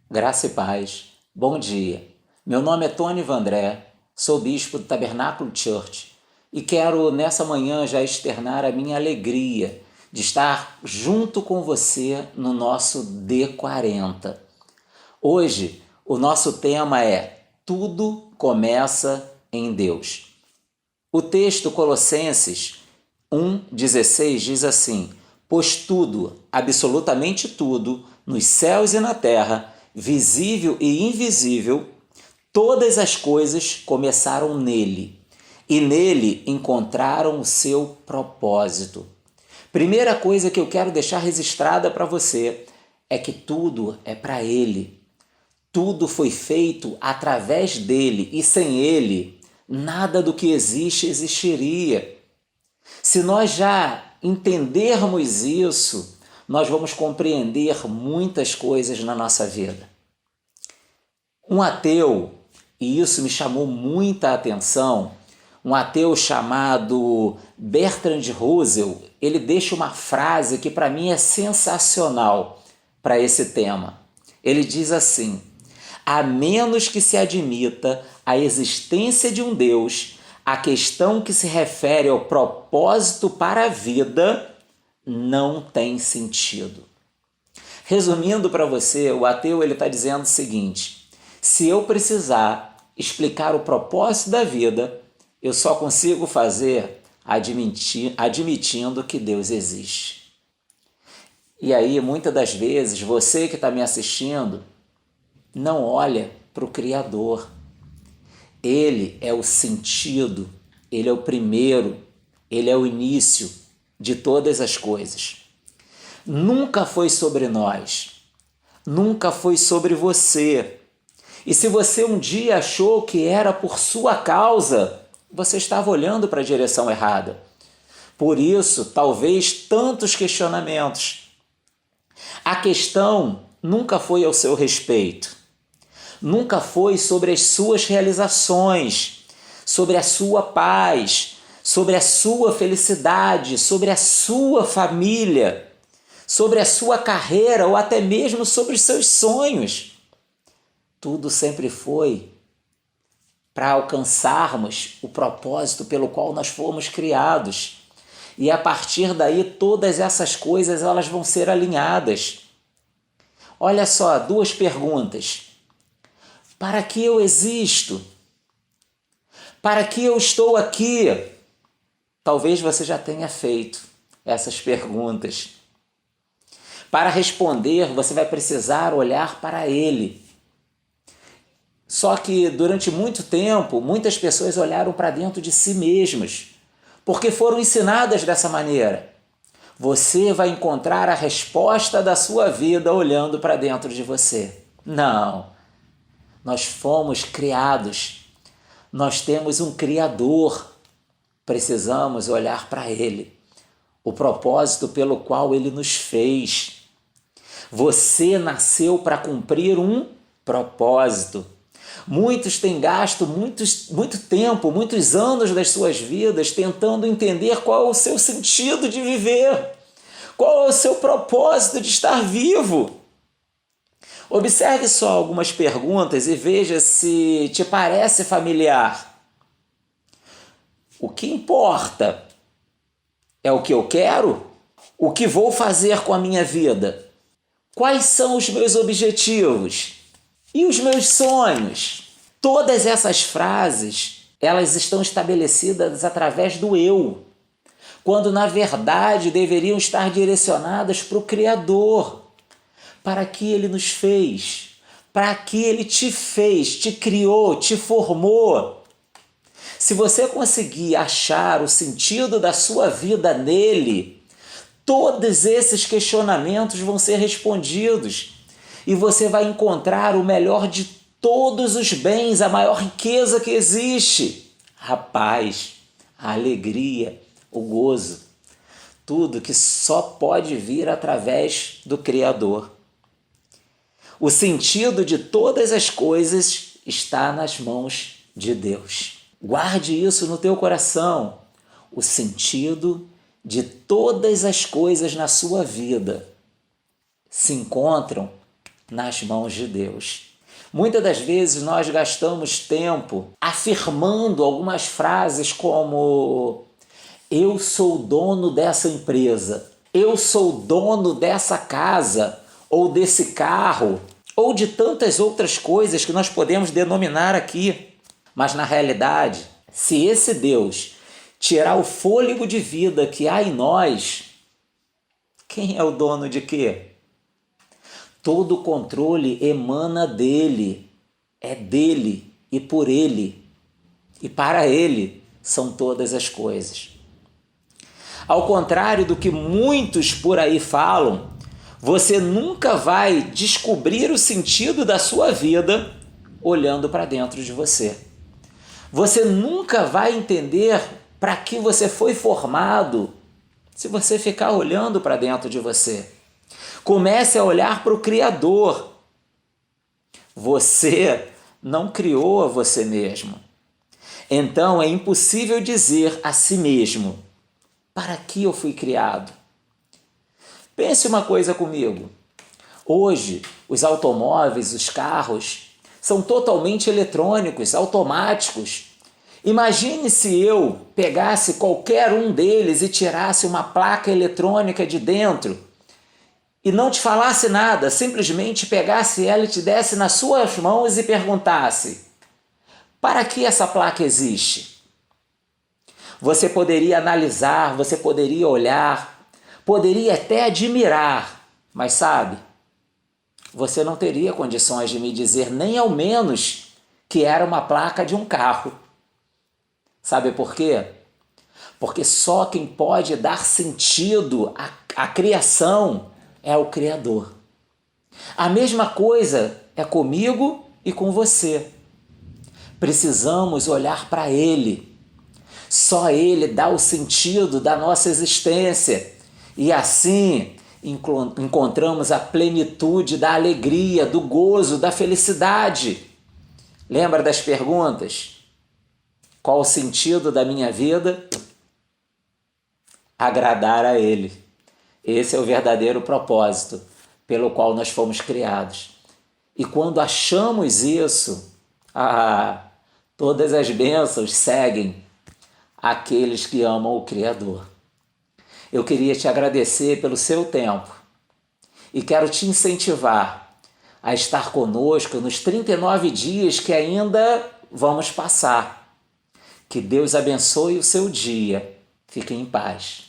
Graça e paz. Bom dia. Meu nome é Tony Vandré, sou bispo do Tabernáculo Church e quero nessa manhã já externar a minha alegria de estar junto com você no nosso D40. Hoje o nosso tema é Tudo começa em Deus. O texto Colossenses 1,16 diz assim: pois tudo, absolutamente tudo, nos céus e na terra, visível e invisível, todas as coisas começaram nele, e nele encontraram o seu propósito. Primeira coisa que eu quero deixar registrada para você é que tudo é para ele. Tudo foi feito através dele, e sem ele, nada do que existe existiria. Se nós já entendermos isso, nós vamos compreender muitas coisas na nossa vida. Um ateu, e isso me chamou muita atenção, um ateu chamado Bertrand Russell, ele deixa uma frase que para mim é sensacional para esse tema. Ele diz assim: a menos que se admita a existência de um Deus, a questão que se refere ao propósito para a vida não tem sentido. Resumindo para você, o ateu está dizendo o seguinte: se eu precisar explicar o propósito da vida, eu só consigo fazer admitindo que Deus existe. E aí, muitas das vezes, você que está me assistindo, não olha para o Criador. Ele é o sentido, ele é o primeiro, ele é o início de todas as coisas. Nunca foi sobre nós, nunca foi sobre você. E se você um dia achou que era por sua causa, você estava olhando para a direção errada. Por isso, talvez tantos questionamentos. A questão nunca foi ao seu respeito. Nunca foi sobre as suas realizações, sobre a sua paz, sobre a sua felicidade, sobre a sua família, sobre a sua carreira ou até mesmo sobre os seus sonhos. Tudo sempre foi para alcançarmos o propósito pelo qual nós fomos criados. E a partir daí todas essas coisas elas vão ser alinhadas. Olha só, duas perguntas. Para que eu existo? Para que eu estou aqui? Talvez você já tenha feito essas perguntas. Para responder, você vai precisar olhar para ele. Só que durante muito tempo, muitas pessoas olharam para dentro de si mesmas, porque foram ensinadas dessa maneira. Você vai encontrar a resposta da sua vida olhando para dentro de você. Não. Nós fomos criados, nós temos um Criador, precisamos olhar para Ele, o propósito pelo qual Ele nos fez. Você nasceu para cumprir um propósito. Muitos têm gasto muito tempo, muitos anos das suas vidas tentando entender qual é o seu sentido de viver, qual é o seu propósito de estar vivo. Observe só algumas perguntas e veja se te parece familiar. O que importa é o que eu quero? O que vou fazer com a minha vida? Quais são os meus objetivos? E os meus sonhos? Todas essas frases, elas estão estabelecidas através do eu, quando na verdade deveriam estar direcionadas para o Criador. Para que ele nos fez, para que ele te fez, te criou, te formou. Se você conseguir achar o sentido da sua vida nele, todos esses questionamentos vão ser respondidos e você vai encontrar o melhor de todos os bens, a maior riqueza que existe: a paz, a alegria, o gozo, tudo que só pode vir através do Criador. O sentido de todas as coisas está nas mãos de Deus. Guarde isso no teu coração. O sentido de todas as coisas na sua vida se encontram nas mãos de Deus. Muitas das vezes nós gastamos tempo afirmando algumas frases como: eu sou o dono dessa empresa, eu sou o dono dessa casa, ou desse carro, ou de tantas outras coisas que nós podemos denominar aqui. Mas na realidade, se esse Deus tirar o fôlego de vida que há em nós, quem é o dono de quê? Todo o controle emana dele, é dele e por ele, e para ele são todas as coisas. Ao contrário do que muitos por aí falam, você nunca vai descobrir o sentido da sua vida olhando para dentro de você. Você nunca vai entender para que você foi formado se você ficar olhando para dentro de você. Comece a olhar para o Criador. Você não criou a você mesmo. Então é impossível dizer a si mesmo: para que eu fui criado? Pense uma coisa comigo. Hoje, os automóveis, os carros, são totalmente eletrônicos, automáticos. Imagine se eu pegasse qualquer um deles e tirasse uma placa eletrônica de dentro e não te falasse nada, simplesmente pegasse ela e te desse nas suas mãos e perguntasse: para que essa placa existe? Você poderia analisar, você poderia olhar, poderia até admirar, mas sabe, você não teria condições de me dizer nem ao menos que era uma placa de um carro. Sabe por quê? Porque só quem pode dar sentido à criação é o Criador. A mesma coisa é comigo e com você. Precisamos olhar para Ele. Só Ele dá o sentido da nossa existência. E assim encontramos a plenitude da alegria, do gozo, da felicidade. Lembra das perguntas? Qual o sentido da minha vida? Agradar a Ele. Esse é o verdadeiro propósito pelo qual nós fomos criados. E quando achamos isso, todas as bênçãos seguem aqueles que amam o Criador. Eu queria te agradecer pelo seu tempo e quero te incentivar a estar conosco nos 39 dias que ainda vamos passar. Que Deus abençoe o seu dia. Fique em paz.